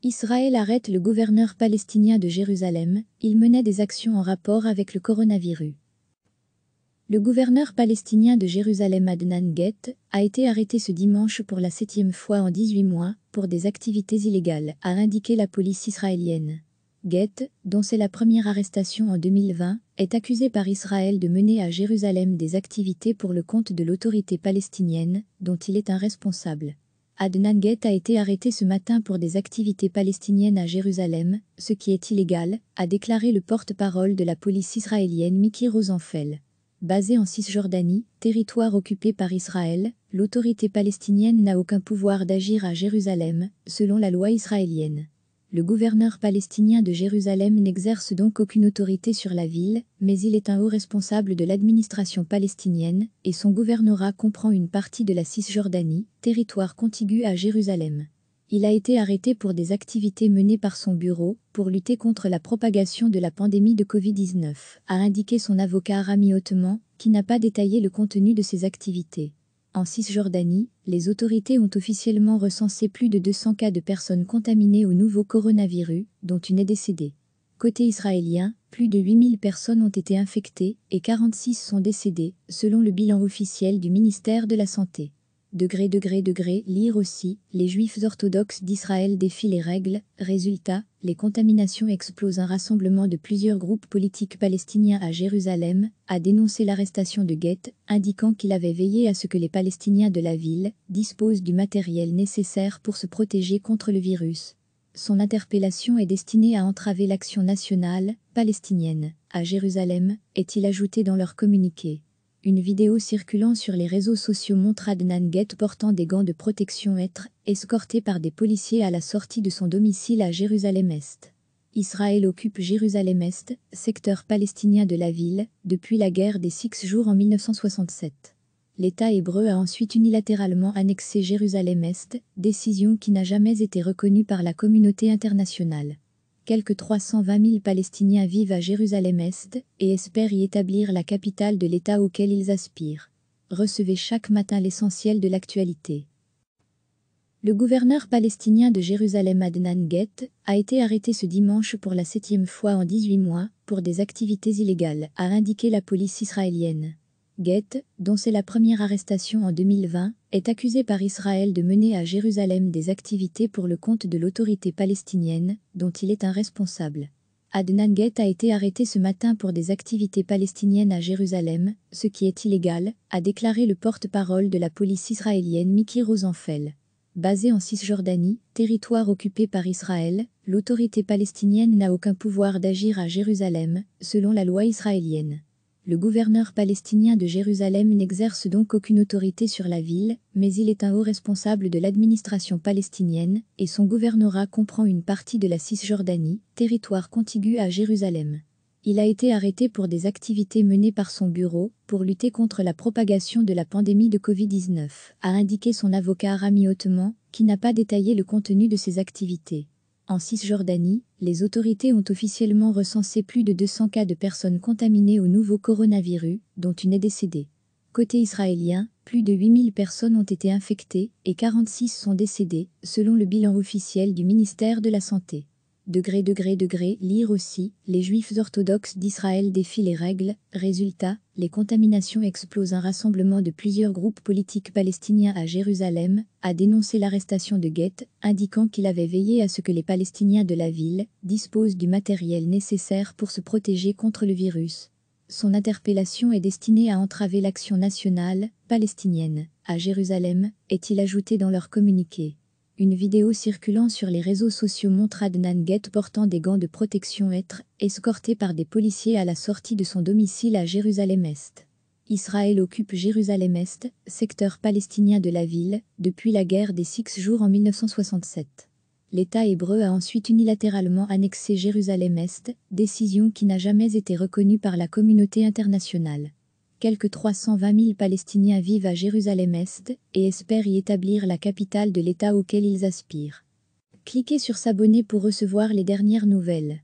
Israël arrête le gouverneur palestinien de Jérusalem, il menait des actions en rapport avec le coronavirus. Le gouverneur palestinien de Jérusalem Adnan Guett a été arrêté ce dimanche pour la 7e fois en 18 mois pour des activités illégales, a indiqué la police israélienne. Guett, dont c'est la première arrestation en 2020, est accusé par Israël de mener à Jérusalem des activités pour le compte de l'autorité palestinienne, dont il est un responsable. Adnan Guett a été arrêté ce matin pour des activités palestiniennes à Jérusalem, ce qui est illégal, a déclaré le porte-parole de la police israélienne Miki Rosenfeld. Basé en Cisjordanie, territoire occupé par Israël, l'autorité palestinienne n'a aucun pouvoir d'agir à Jérusalem, selon la loi israélienne. Le gouverneur palestinien de Jérusalem n'exerce donc aucune autorité sur la ville, mais il est un haut responsable de l'administration palestinienne, et son gouvernorat comprend une partie de la Cisjordanie, territoire contigu à Jérusalem. Il a été arrêté pour des activités menées par son bureau, pour lutter contre la propagation de la pandémie de Covid-19, a indiqué son avocat Rami Othman, qui n'a pas détaillé le contenu de ses activités. En Cisjordanie, les autorités ont officiellement recensé plus de 200 cas de personnes contaminées au nouveau coronavirus, dont une est décédée. Côté israélien, plus de 8000 personnes ont été infectées et 46 sont décédées, selon le bilan officiel du ministère de la Santé. Lire aussi, les juifs orthodoxes d'Israël défient les règles, résultat, les contaminations explosent. Un rassemblement de plusieurs groupes politiques palestiniens à Jérusalem a dénoncé l'arrestation de Guett, indiquant qu'il avait veillé à ce que les Palestiniens de la ville disposent du matériel nécessaire pour se protéger contre le virus. Son interpellation est destinée à entraver l'action nationale palestinienne à Jérusalem, est-il ajouté dans leur communiqué. Une vidéo circulant sur les réseaux sociaux montre Adnan Guett portant des gants de protection être escorté par des policiers à la sortie de son domicile à Jérusalem-Est. Israël occupe Jérusalem-Est, secteur palestinien de la ville, depuis la guerre des 6 jours en 1967. L'État hébreu a ensuite unilatéralement annexé Jérusalem-Est, décision qui n'a jamais été reconnue par la communauté internationale. Quelques 320 000 Palestiniens vivent à Jérusalem-Est et espèrent y établir la capitale de l'État auquel ils aspirent. Recevez chaque matin l'essentiel de l'actualité. Le gouverneur palestinien de Jérusalem Adnan Guett a été arrêté ce dimanche pour la 7e fois en 18 mois pour des activités illégales, a indiqué la police israélienne. Guett, dont c'est la première arrestation en 2020, est accusé par Israël de mener à Jérusalem des activités pour le compte de l'autorité palestinienne, dont il est un responsable. Adnan Guett a été arrêté ce matin pour des activités palestiniennes à Jérusalem, ce qui est illégal, a déclaré le porte-parole de la police israélienne Miki Rosenfeld. Basé en Cisjordanie, territoire occupé par Israël, l'autorité palestinienne n'a aucun pouvoir d'agir à Jérusalem, selon la loi israélienne. Le gouverneur palestinien de Jérusalem n'exerce donc aucune autorité sur la ville, mais il est un haut responsable de l'administration palestinienne, et son gouvernorat comprend une partie de la Cisjordanie, territoire contigu à Jérusalem. Il a été arrêté pour des activités menées par son bureau, pour lutter contre la propagation de la pandémie de Covid-19, a indiqué son avocat Rami Othman, qui n'a pas détaillé le contenu de ses activités. En Cisjordanie, les autorités ont officiellement recensé plus de 200 cas de personnes contaminées au nouveau coronavirus, dont une est décédée. Côté israélien, plus de 8000 personnes ont été infectées et 46 sont décédées, selon le bilan officiel du ministère de la Santé. Lire aussi, les juifs orthodoxes d'Israël défient les règles, résultat, les contaminations explosent. Un rassemblement de plusieurs groupes politiques palestiniens à Jérusalem a dénoncé l'arrestation de Guett, indiquant qu'il avait veillé à ce que les Palestiniens de la ville disposent du matériel nécessaire pour se protéger contre le virus. Son interpellation est destinée à entraver l'action nationale palestinienne à Jérusalem, est-il ajouté dans leur communiqué. Une vidéo circulant sur les réseaux sociaux montre Adnan Guett portant des gants de protection être escorté par des policiers à la sortie de son domicile à Jérusalem-Est. Israël occupe Jérusalem-Est, secteur palestinien de la ville, depuis la guerre des 6 jours en 1967. L'État hébreu a ensuite unilatéralement annexé Jérusalem-Est, décision qui n'a jamais été reconnue par la communauté internationale. Quelques 320 000 Palestiniens vivent à Jérusalem-Est et espèrent y établir la capitale de l'État auquel ils aspirent. Cliquez sur s'abonner pour recevoir les dernières nouvelles.